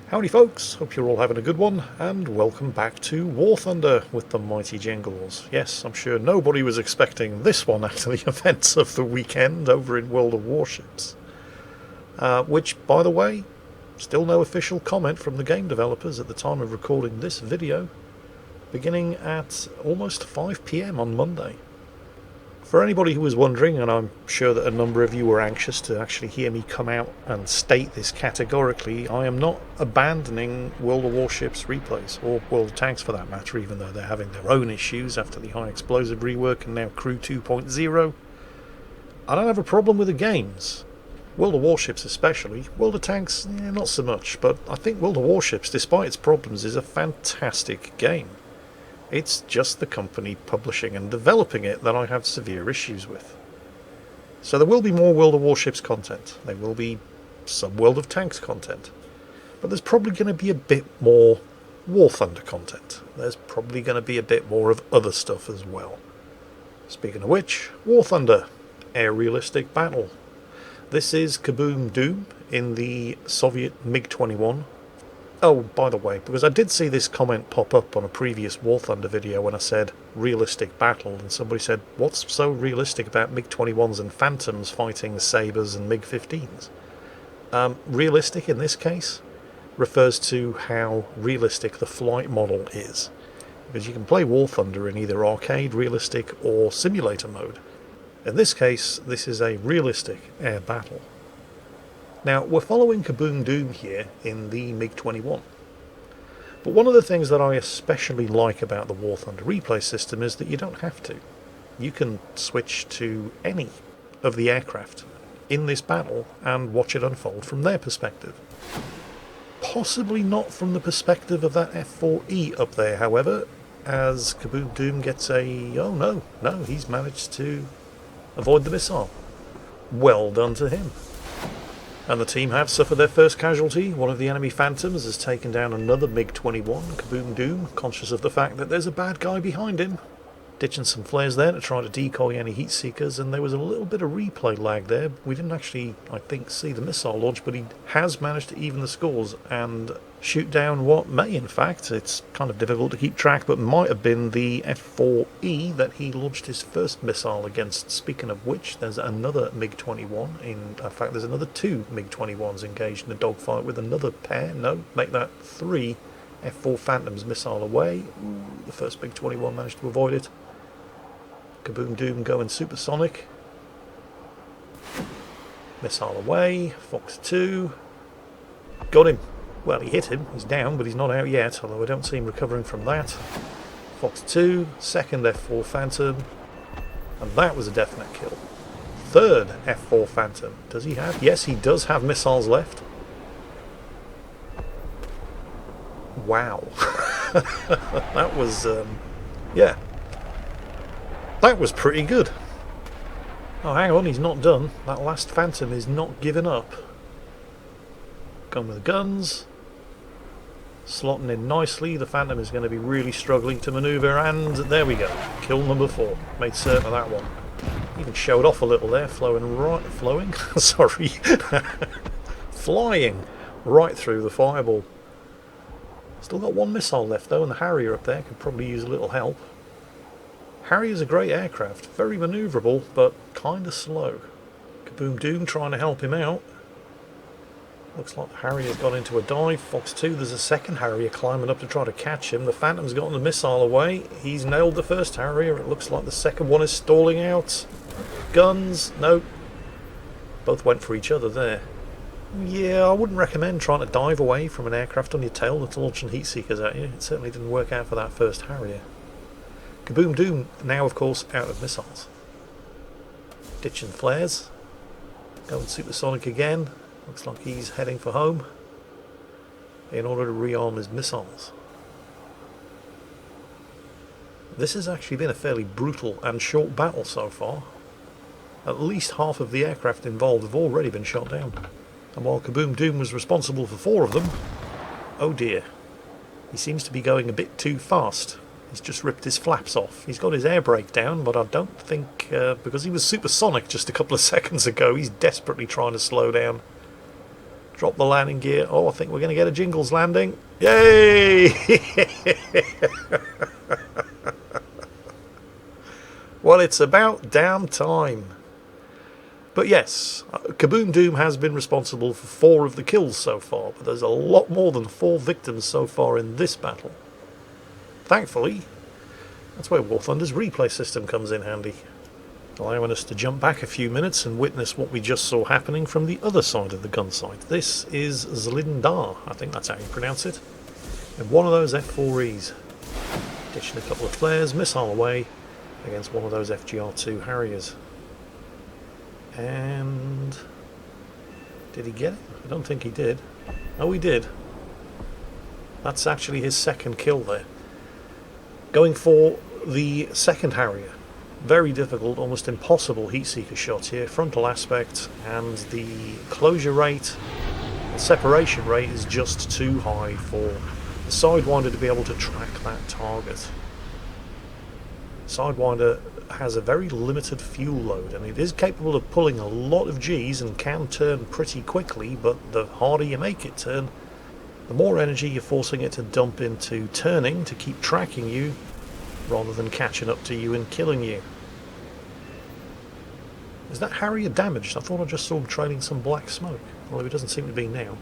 Howdy folks, hope you're all having a good one, and welcome back to War Thunder with the mighty Jingles. Yes, I'm sure nobody was expecting this one after the events of the weekend over in World of Warships. Which, by the way, still no official comment from the game developers at the time of recording this video, beginning at almost 5 PM on Monday. For anybody who was wondering, and I'm sure that a number of you were anxious to actually hear me come out and state this categorically, I am not abandoning World of Warships replays, or World of Tanks for that matter, even though they're having their own issues after the high explosive rework and now Crew 2.0. I don't have a problem with the games. World of Warships especially. World of Tanks, not so much, but I think World of Warships, despite its problems, is a fantastic game. It's just the company publishing and developing it that I have severe issues with. So there will be more World of Warships content. There will be some World of Tanks content. But there's probably going to be a bit more War Thunder content. There's probably going to be a bit more of other stuff as well. Speaking of which, War Thunder, Air Realistic Battle. This is Kaboom Doom in the Soviet MiG-21. Oh, by the way, because I did see this comment pop up on a previous War Thunder video when I said realistic battle, and somebody said, what's so realistic about MiG-21s and Phantoms fighting Sabres and MiG-15s? Realistic in this case refers to how realistic the flight model is. Because you can play War Thunder in either arcade, realistic, or simulator mode. In this case, this is a realistic air battle. Now, we're following Kaboom Doom here in the MiG-21. But one of the things that I especially like about the War Thunder replay system is that you don't have to. You can switch to any of the aircraft in this battle and watch it unfold from their perspective. Possibly not from the perspective of that F4E up there, however, as Kaboom Doom gets a... oh no, he's managed to avoid the missile. Well done to him. And the team have suffered their first casualty. One of the enemy Phantoms has taken down another MiG-21, Kaboom Doom, conscious of the fact that there's a bad guy behind him. Ditching some flares there to try to decoy any heat seekers, and there was a little bit of replay lag there. We didn't actually, I think, see the missile launch, but he has managed to even the scores and shoot down what may, in fact, it's kind of difficult to keep track, but might have been the F4E that he launched his first missile against. Speaking of which, there's another MiG-21. In fact, there's another two MiG-21s engaged in a dogfight with another pair. No, make that three F4 Phantoms missile away. Ooh, the first MiG-21 managed to avoid it. Kaboom Doom going supersonic. Missile away. Fox 2. Got him. Well, he hit him. He's down, but he's not out yet, although I don't see him recovering from that. Fox 2. Second F4 Phantom. And that was a definite kill. Third F4 Phantom. Does he have? Yes, he does have missiles left. Wow. That was, yeah. That was pretty good. Oh, hang on, he's not done. That last Phantom is not giving up. Going with the guns. Slotting in nicely. The Phantom is going to be really struggling to manoeuvre, and there we go. Kill number 4. Made certain of that one. Even showed off a little there, sorry. Flying right through the fireball. Still got one missile left though, and the Harrier up there could probably use a little help. Harrier's a great aircraft, very manoeuvrable, but kinda slow. Kaboom Doom trying to help him out. Looks like the Harrier's got into a dive. Fox 2, there's a second Harrier climbing up to try to catch him. The Phantom's gotten the missile away. He's nailed the first Harrier. It looks like the second one is stalling out. Guns, nope. Both went for each other there. Yeah, I wouldn't recommend trying to dive away from an aircraft on your tail that's launching heat seekers at you. It certainly didn't work out for that first Harrier. Kaboom Doom now, of course, out of missiles. Ditching flares. Going supersonic again. Looks like he's heading for home in order to rearm his missiles. This has actually been a fairly brutal and short battle so far. At least half of the aircraft involved have already been shot down. And while Kaboom Doom was responsible for 4 of them, oh dear, he seems to be going a bit too fast. He's just ripped his flaps off. He's got his air brake down, but I don't think, because he was supersonic just a couple of seconds ago, he's desperately trying to slow down. Drop the landing gear. Oh, I think we're going to get a Jingles landing. Yay! Well, it's about damn time. But yes, Kaboom Doom has been responsible for 4 of the kills so far, but there's a lot more than 4 victims so far in this battle. Thankfully, that's where War Thunder's replay system comes in handy, allowing us to jump back a few minutes and witness what we just saw happening from the other side of the gun site. This is Zlinda, I think that's how you pronounce it, and one of those F4Es. Ditching a couple of flares, missile away against one of those FGR2 Harriers. And did he get it? I don't think he did. Oh, he did. That's actually his second kill there. Going for the second Harrier. Very difficult, almost impossible heat seeker shot here. Frontal aspect, and the closure rate and separation rate is just too high for the Sidewinder to be able to track that target. Sidewinder has a very limited fuel load, and it is capable of pulling a lot of Gs and can turn pretty quickly, but the harder you make it turn, the more energy you're forcing it to dump into turning to keep tracking you rather than catching up to you and killing you. Is that Harrier damaged? I thought I just saw him trailing some black smoke, although it doesn't seem to be now.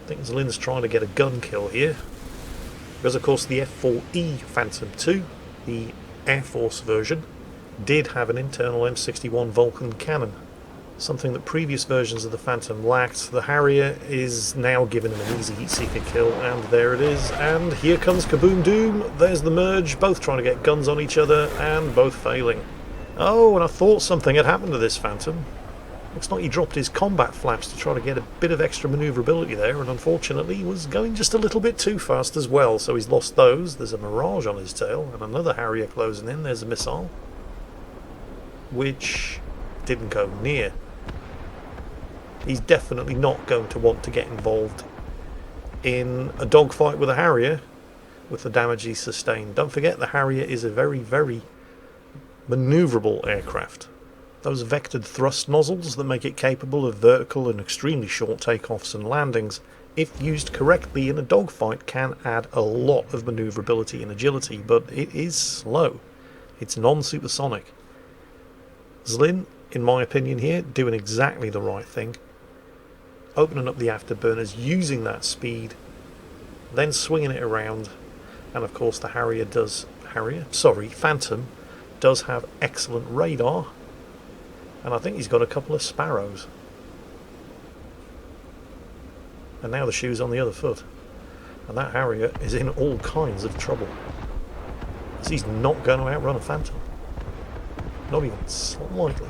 I think Zlinda's trying to get a gun kill here, because of course the F4E Phantom II, the Air Force version, did have an internal M61 Vulcan cannon, something that previous versions of the Phantom lacked. The Harrier is now given him an easy heat seeker kill, and there it is, and here comes Kaboom Doom. There's the merge, both trying to get guns on each other and both failing. Oh, and I thought something had happened to this Phantom. Looks like he dropped his combat flaps to try to get a bit of extra manoeuvrability there, and unfortunately he was going just a little bit too fast as well, so he's lost those. There's a Mirage on his tail, and another Harrier closing in. There's a missile, which didn't go near. He's definitely not going to want to get involved in a dogfight with a Harrier with the damage he's sustained. Don't forget, the Harrier is a very, very manoeuvrable aircraft. Those vectored thrust nozzles that make it capable of vertical and extremely short takeoffs and landings, if used correctly in a dogfight, can add a lot of manoeuvrability and agility, but it is slow. It's non-supersonic. Zlin, in my opinion here, doing exactly the right thing. Opening up the afterburners, using that speed, then swinging it around, and of course the Phantom does have excellent radar, and I think he's got a couple of Sparrows. And now the shoe's on the other foot, and that Harrier is in all kinds of trouble, because he's not going to outrun a Phantom, not even slightly.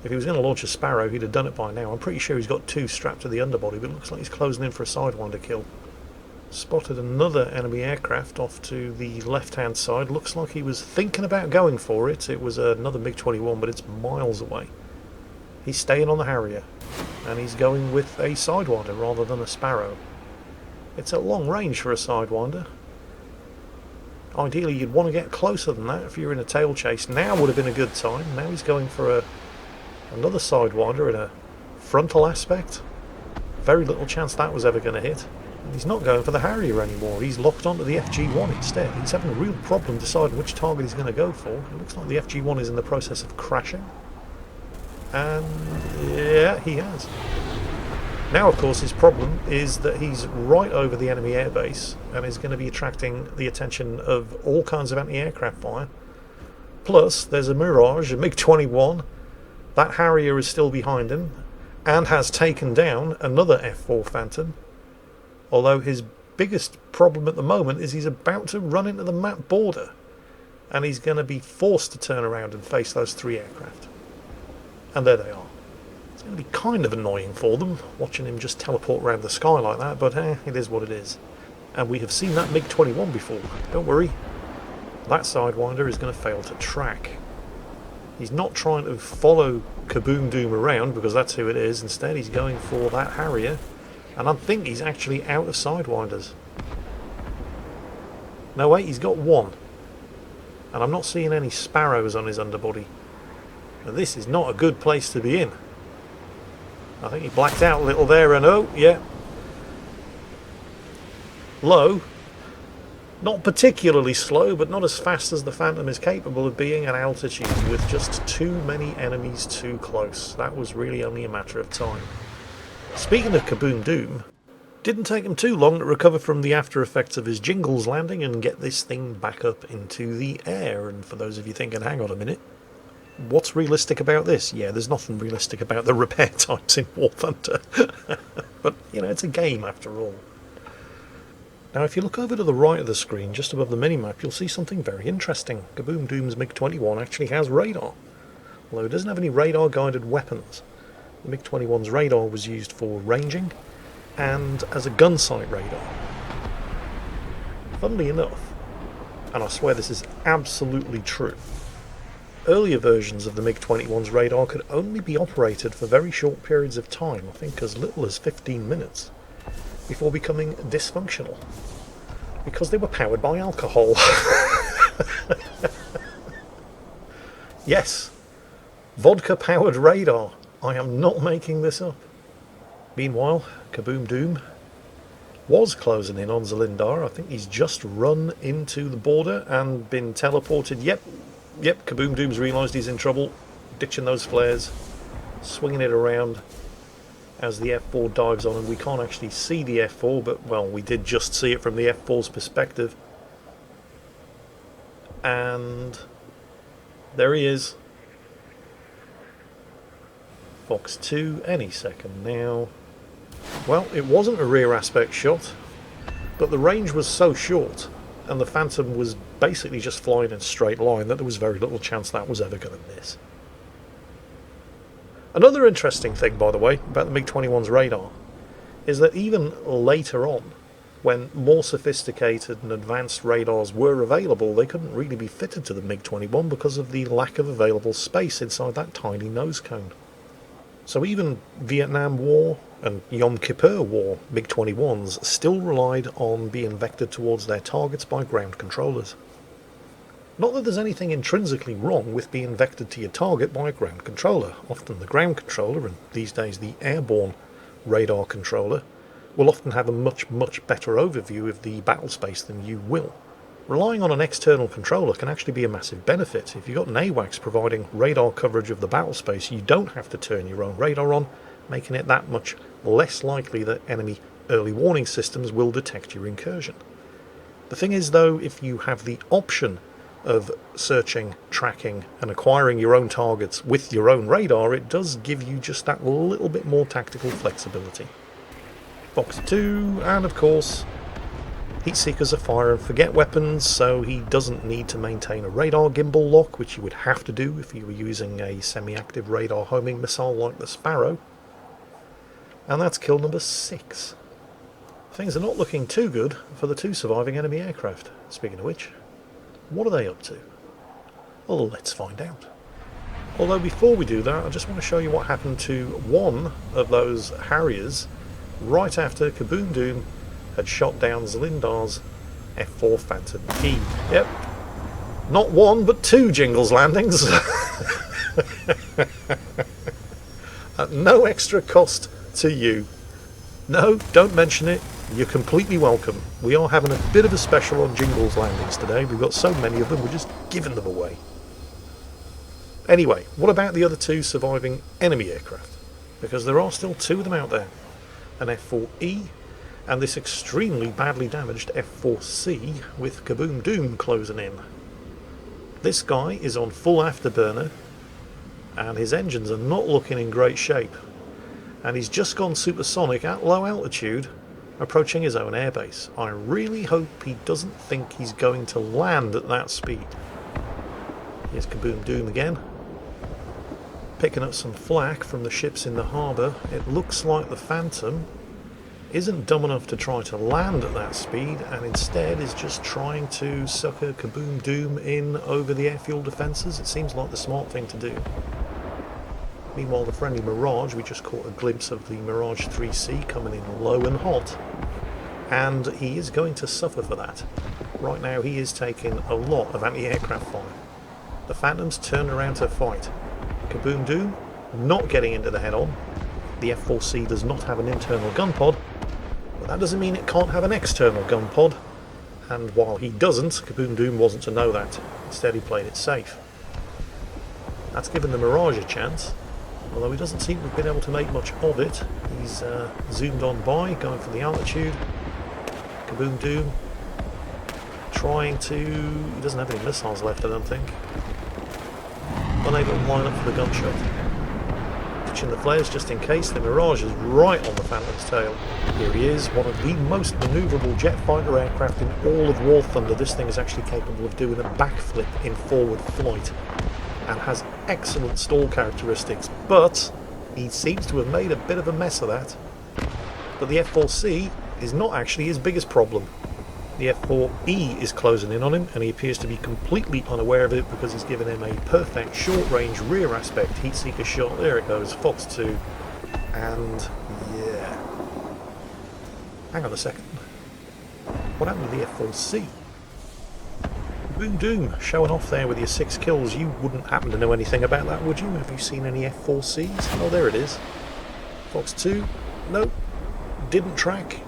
If he was going to launch a Sparrow, he'd have done it by now. I'm pretty sure he's got 2 strapped to the underbody, but it looks like he's closing in for a Sidewinder kill. Spotted another enemy aircraft off to the left-hand side. Looks like he was thinking about going for it. It was another MiG-21, but it's miles away. He's staying on the Harrier, and he's going with a Sidewinder rather than a Sparrow. It's at long range for a Sidewinder. Ideally, you'd want to get closer than that if you're in a tail chase. Now would have been a good time. Now he's going for another Sidewinder in a frontal aspect. Very little chance that was ever going to hit. He's not going for the Harrier anymore. He's locked onto the FG1 instead. He's having a real problem deciding which target he's going to go for. It looks like the FG1 is in the process of crashing. And yeah, he has. Now, of course, his problem is that he's right over the enemy airbase and is going to be attracting the attention of all kinds of anti-aircraft fire. Plus, there's a Mirage, a MiG-21. That Harrier is still behind him and has taken down another F4 Phantom. Although his biggest problem at the moment is he's about to run into the map border, and he's going to be forced to turn around and face those 3 aircraft. And there they are. It's going to be kind of annoying for them, watching him just teleport around the sky like that, but it is what it is. And we have seen that MiG-21 before. Don't worry. That Sidewinder is going to fail to track. He's not trying to follow Kaboom Doom around, because that's who it is. Instead, he's going for that Harrier. And I think he's actually out of Sidewinders. No, wait, he's got 1. And I'm not seeing any Sparrows on his underbody. Now, this is not a good place to be in. I think he blacked out a little there, and oh, yeah. Low. Not particularly slow, but not as fast as the Phantom is capable of being at altitude, with just too many enemies too close. That was really only a matter of time. Speaking of Kaboom Doom, didn't take him too long to recover from the after effects of his Jingles landing and get this thing back up into the air. And for those of you thinking, hang on a minute, what's realistic about this? Yeah, there's nothing realistic about the repair times in War Thunder. But, you know, it's a game after all. Now, if you look over to the right of the screen, just above the minimap, you'll see something very interesting. Kaboom Doom's MiG-21 actually has radar, although it doesn't have any radar-guided weapons. The MiG-21's radar was used for ranging and as a gun sight radar. Funnily enough, and I swear this is absolutely true, earlier versions of the MiG-21's radar could only be operated for very short periods of time, I think as little as 15 minutes, before becoming dysfunctional, because they were powered by alcohol. Yes, vodka-powered radar. I am not making this up. Meanwhile, Kaboom Doom was closing in on Zlinda. I think he's just run into the border and been teleported. Yep, Kaboom Doom's realised he's in trouble, ditching those flares, swinging it around as the F4 dives on him. We can't actually see the F4, but, well, we did just see it from the F4's perspective. And there he is. Fox 2 any second now. Well, it wasn't a rear aspect shot, but the range was so short, and the Phantom was basically just flying in a straight line, that there was very little chance that was ever going to miss. Another interesting thing, by the way, about the MiG-21's radar is that even later on, when more sophisticated and advanced radars were available, they couldn't really be fitted to the MiG-21 because of the lack of available space inside that tiny nose cone. So even Vietnam War and Yom Kippur War MiG-21s still relied on being vectored towards their targets by ground controllers. Not that there's anything intrinsically wrong with being vectored to your target by a ground controller. Often the ground controller, and these days the airborne radar controller, will often have a much better overview of the battle space than you will. Relying on an external controller can actually be a massive benefit. If you've got an AWACS providing radar coverage of the battle space, you don't have to turn your own radar on, making it that much less likely that enemy early warning systems will detect your incursion. The thing is, though, if you have the option of searching, tracking and acquiring your own targets with your own radar, it does give you just that little bit more tactical flexibility. Fox 2, and of course Heatseekers are fire and forget weapons, so he doesn't need to maintain a radar gimbal lock, which you would have to do if you were using a semi-active radar homing missile like the Sparrow. And that's kill number 6. Things are not looking too good for the 2 surviving enemy aircraft. Speaking of which, what are they up to? Well, let's find out. Although before we do that, I just want to show you what happened to one of those Harriers right after Kaboom Doom had shot down Zlinda's F4 Phantom E. Yep, not one but 2 Jingles landings. At no extra cost to you. No, don't mention it. You're completely welcome. We are having a bit of a special on Jingles landings today. We've got so many of them, we're just giving them away. Anyway, what about the other 2 surviving enemy aircraft? Because there are still 2 of them out there. An F4E and this extremely badly damaged F4C with Kaboom Doom closing in. This guy is on full afterburner and his engines are not looking in great shape. And he's just gone supersonic at low altitude, approaching his own airbase. I really hope he doesn't think he's going to land at that speed. Here's Kaboom Doom again, picking up some flak from the ships in the harbour. It looks like the Phantom isn't dumb enough to try to land at that speed, and instead is just trying to sucker Kaboom Doom in over the airfield defences. It seems like the smart thing to do. Meanwhile, the friendly Mirage, we just caught a glimpse of the Mirage 3C coming in low and hot, and he is going to suffer for that. Right now he is taking a lot of anti-aircraft fire. The Phantom's turned around to fight. Kaboom Doom not getting into the head-on, the F4C does not have an internal gun pod, but that doesn't mean it can't have an external gun pod, and while he doesn't, Kaboom Doom wasn't to know that. Instead he played it safe. That's given the Mirage a chance, although he doesn't seem to have been able to make much of it. He's zoomed on by, going for the altitude. Kaboom Doom trying to... he doesn't have any missiles left, I don't think. Unable to line up for the gunshot. Ditching the flares just in case. The Mirage is right on the Phantom's tail. Here he is, one of the most manoeuvrable jet fighter aircraft in all of War Thunder. This thing is actually capable of doing a backflip in forward flight and has excellent stall characteristics, but he seems to have made a bit of a mess of that. But the F4C is not actually his biggest problem. The F4E is closing in on him, and he appears to be completely unaware of it because he's given him a perfect short-range rear aspect heat-seeker shot. There it goes, Fox 2. And yeah. Hang on a second. What happened to the F4C? Boom Doom showing off there with your 6 kills. You wouldn't happen to know anything about that, would you? Have you seen any F4Cs? Oh, there it is. Fox 2. Nope. Didn't track.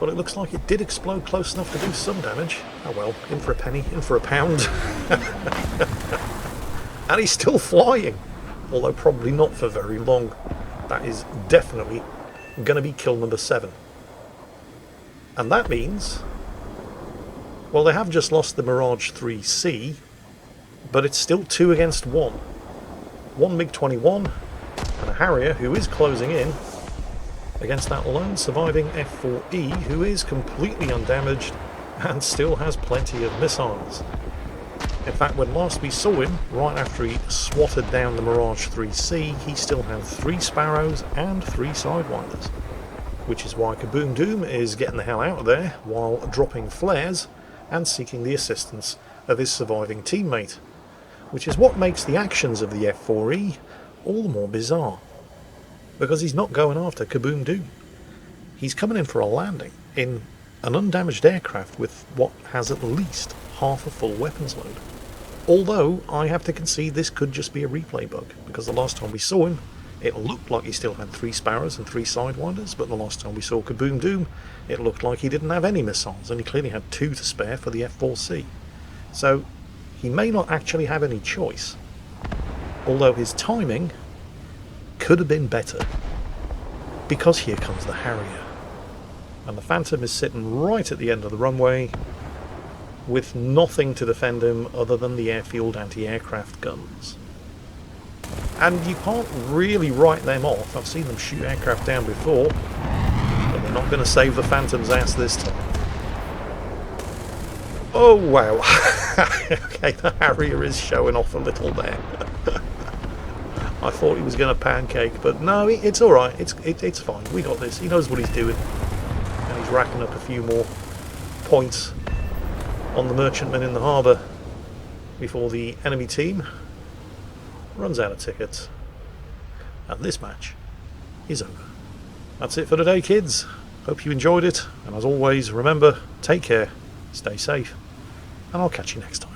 But it looks like it did explode close enough to do some damage. Oh well, in for a penny, in for a pound. And he's still flying. Although probably not for very long. That is definitely going to be kill number 7. And that means... well, they have just lost the Mirage 3C, but it's still 2 against 1. One MiG-21 and a Harrier who is closing in against that lone surviving F4E who is completely undamaged and still has plenty of missiles. In fact, when last we saw him, right after he swatted down the Mirage 3C, he still had 3 Sparrows and 3 Sidewinders. Which is why Kaboom Doom is getting the hell out of there while dropping flares and seeking the assistance of his surviving teammate. Which is what makes the actions of the F4E all the more bizarre. Because he's not going after Kaboom Doom. He's coming in for a landing in an undamaged aircraft with what has at least half a full weapons load. Although, I have to concede this could just be a replay bug, because the last time we saw him, it looked like he still had 3 Sparrows and 3 Sidewinders, but the last time we saw Kaboom Doom, it looked like he didn't have any missiles, and he clearly had 2 to spare for the F4C. So, he may not actually have any choice. Although his timing could have been better, because here comes the Harrier. And the Phantom is sitting right at the end of the runway, with nothing to defend him other than the airfield anti-aircraft guns. And you can't really write them off. I've seen them shoot aircraft down before, but they're not going to save the Phantom's ass this time. Oh wow. Okay, the Harrier is showing off a little there. I thought he was going to pancake, but no, it's alright. It's fine. We got this. He knows what he's doing. And he's racking up a few more points on the merchantmen in the harbour before the enemy team runs out of tickets. And this match is over. That's it for today, kids. Hope you enjoyed it. And as always, remember, take care, stay safe, and I'll catch you next time.